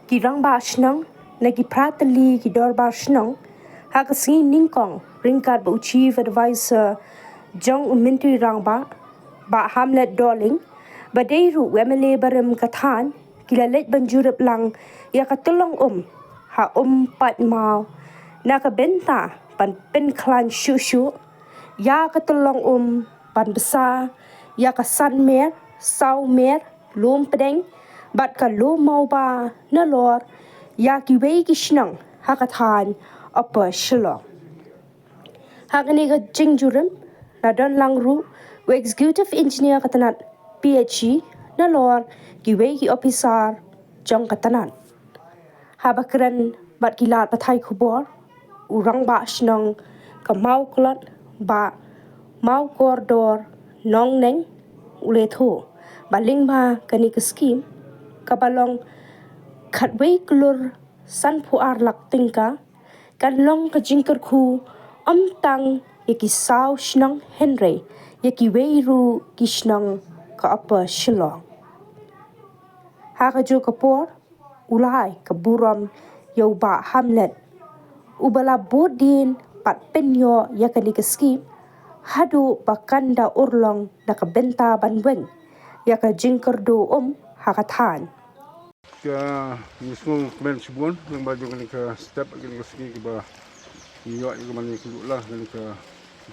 Kirang ba shnang nagi pratali ki dor ba shnang hakasi ningkong ringkat ba chief advisor jong menteri rang ba Hamlet Darling ba deiru wemele barem kathan kilalet banjurup lang ya katulong ha pat mau na ka benta pan pen klan shushu ya katulong pan besar ya ka san mer sau mer lom pedeng bat ka lo mau ba na lor ya ki wei ki shnang hakathan apa shlo hakani ga jingjurum na don lang ru we executive engineer katanat PhD na lor ki wei ki officer jong katanat habakran bat kilat pathai khubor urang ba shnang ka mau klat ba mau kordor nong neng ule tho baling ba kani ka scheme kabalong khatwei klur san phuar lak tingka kan long ka jingkar khu tang yaki saw shnang henry yaki weiru kishnang ka apa shilong ha ka jo kapor ulai ka buram yo ba Hamlet ubala bodin pat penyo yakani ka scheme hadu bakanda urlong naka benta banweng yaka jingkar do hakathan ka mismo men subon ng baju kan ka step kan ka segi ba iyo yung man ni kulah kan ka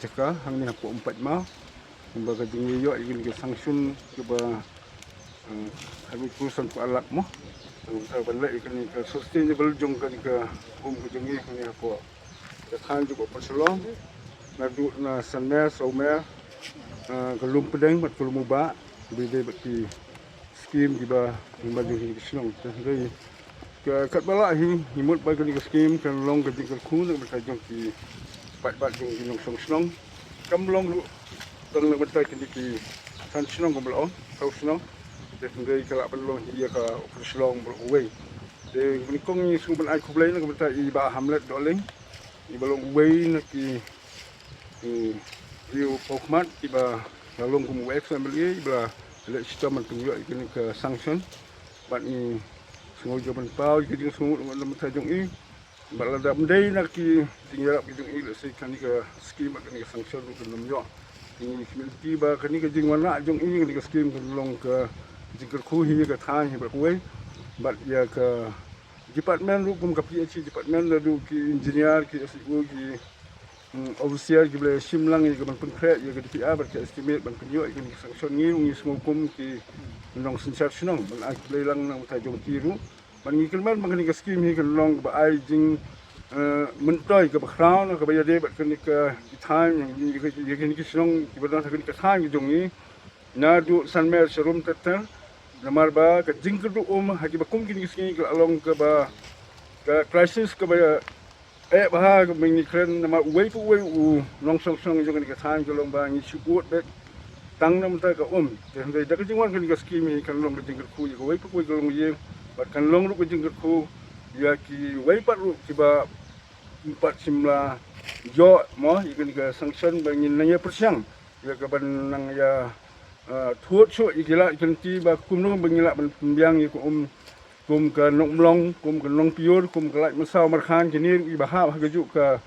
jaka hang ni hapo 4 ma ba ka jing iyo kan ka sanction ke ba kami perusahaan ko alak mo sa balai kan ka sustainable jong kan ka ka jing kan ni hapo ka khan juga persolong na du na sanmer saumer ka lumpedeng mat kulmuba bide baki scheme di ba baju hi snong jadi kat bala hi himut ba kan scheme kan long ka jing khu nak ba jong ki pat jong jong song snong kam long lu tang nak ba kan ki san snong ko bala tau snong jadi kala ban long hi ka snong bro we de ni kong ni sung ban ai khu blai nak ba i ba Hamlet Darling i balong we nak ki riu pokmat ki ba lalong kum we family ba le sistem man tunjuk ini ke sanction bat ni semua jaman pau jadi semua dalam tajung ini bat la dam dei nak ki tinggal ki jung ile se kan ke scheme kan ke sanction ke nom yo ini community ba kan ke jing wana jung ini ke scheme ke long ke jing ke khu hi ke than hi ba kuai bat ya ke department hukum ke PhD department lu ki engineer ki SU ki overseer ki boleh simlang ki ban konkret ya ke DPR ber ke estimate ban penyo ki sanction ngi semua hukum ki nong sincere snong ban ai boleh lang nang ta jong tiru ban ngi kelman ban ke scheme hi kan long ba ai jing mentoy ke background ke bayar de ban ke time yang ki snong ki ban ke time ki jong ni na du sanmer serum tetel namar ba ke jing ke du haki ba kum ki scheme ke along ke ba ke crisis ke ba bahag ming kren nama wei pu wei u long song song jong ni ka time ko long ba ni support back tang nam ta ka de da ka jingwan kan ka scheme kan long jing ku ko wei pu ko long ye bat kan long ru ko jing ku ya ki wei pat ru ki ba 4 simla jo mo ikan ka sanction ba ni nanya persiang ya ka ban nang ya thuot so ikila ikan ti ba kum no bangila ban pembiang ko kum ke nong mlong kum ke nong piur kum ke lait masau markhan kini i bahab hagaju ka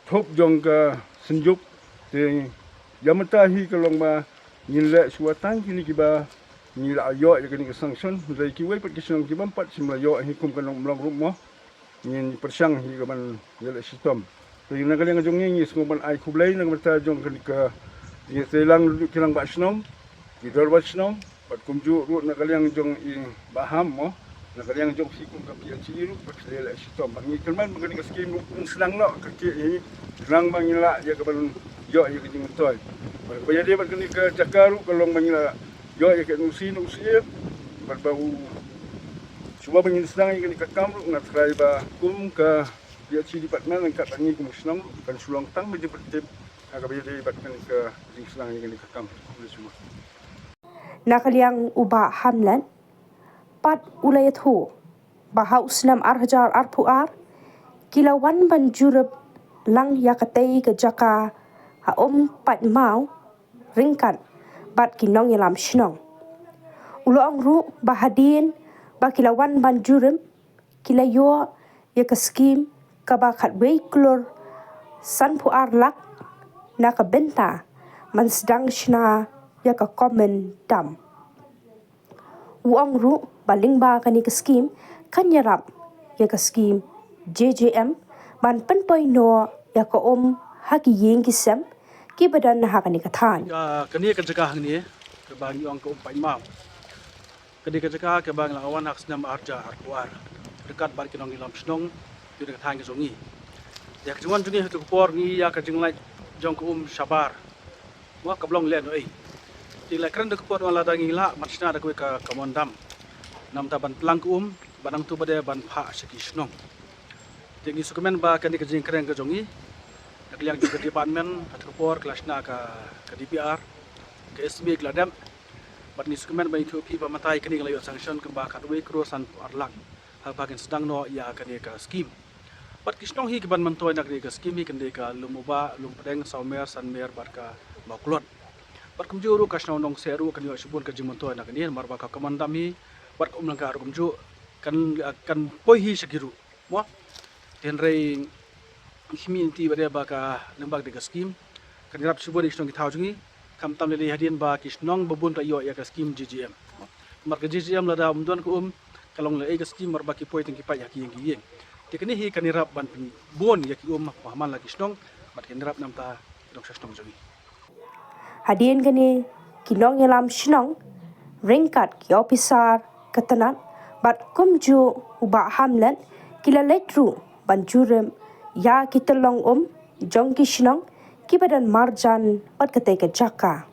thop jong ka senjuk te yamata hi ka long ma nile suatan kini ki ba ni la yo ya kini ka sanction dai ki wei pat ki song ki ban pat simla yo hi kum ke nong mlong rum mo ni persang hi ka ban yele sistem to ina ka jong ni sung ban ai khublai nang mata jong kini ka ni selang kilang ba snom ki dor ba snom pat kumju ru na kaliang jong i baham mo na kaliang jong si kum ka PhD ru pat le sistem bangi kelman mengani ka scheme senang no ka ki hi senang mangila ya ka ban yo ya ki toy ba ya dia bat kini ka jakaru kalong mangila yo ya ka nusi pat bau cuba bangin senang ya kini ka kamru na try ba kum ka PhD department ka tangi kum senang kan sulong tang be department ka ba dia bat kini ka senang ya kini ka kam semua nakaliang uba Hamlet pat ulayat ho bahau snam arhajar arpuar kilawan banjurup lang yakatei ke jaka ha pat mau ringkat bat kinong yalam shnong ulong ru bahadin ba kilawan banjurim kila yo ya ka skim ka ba khat klor san pu arlak na ka benta man sedang shna ya ka komen dam uang ru baling ba kani ka skim kan yarap ya ka skim JJM man penpoi no ya ka haki yeng kisem ki badan na hakani ka than kani ka jaga hang ni ke bang yong ko pai mam kani ka jaga ke bang lawan hak senam arja arwar dekat bar kinong ilam snong di dekat hang zongi ya kejuan juni tu por ni ya ka jinglai jong ko sabar wa ka blong le no ei ti la kran de ko por wala dangi la matsna da ko ka kamondam nam ta ban tlang ko banang tu bade ban pha seki snong tingi sukumen ba kani ka jing kren ka zongi nakliang juga department atau por kelas na ka DPR ke SB keladam bat ni sukumen ba Ethiopia ba matai kani layo sanction ke ba katwe krosan arlang ha bagen sedang no ya kani ka scheme bat kisnong hi ke ban mantoy nak ka scheme hi kani ka lumuba lumpdeng saumer sanmer bat ka baklot bat kumjuru kasnaw nong seru kani subun ka jimontoy nak ni mar ba ka kamandami bat umlang ka kumju kan poi hi segiru mo tenrei community pada baka lembag de scheme kan rap subur isnong ki thawjungi kam tam le hadin ba kisnong babun ta yo ya ka scheme GGM mar ka GGM la da umdon ko kalong le ka scheme mar ba ki poi ting ki pa ya ki yeng tekni hi kan rap ban bon ya ki pahaman la kisnong bat kan rap nam ta dong sasnong jungi hadien kani kinong yalam shnong ringkat ki officer katanat bat kumju uba hamlet kila letru banjurem ya kita long jong kishnong ki badan marjan pat kate ke jaka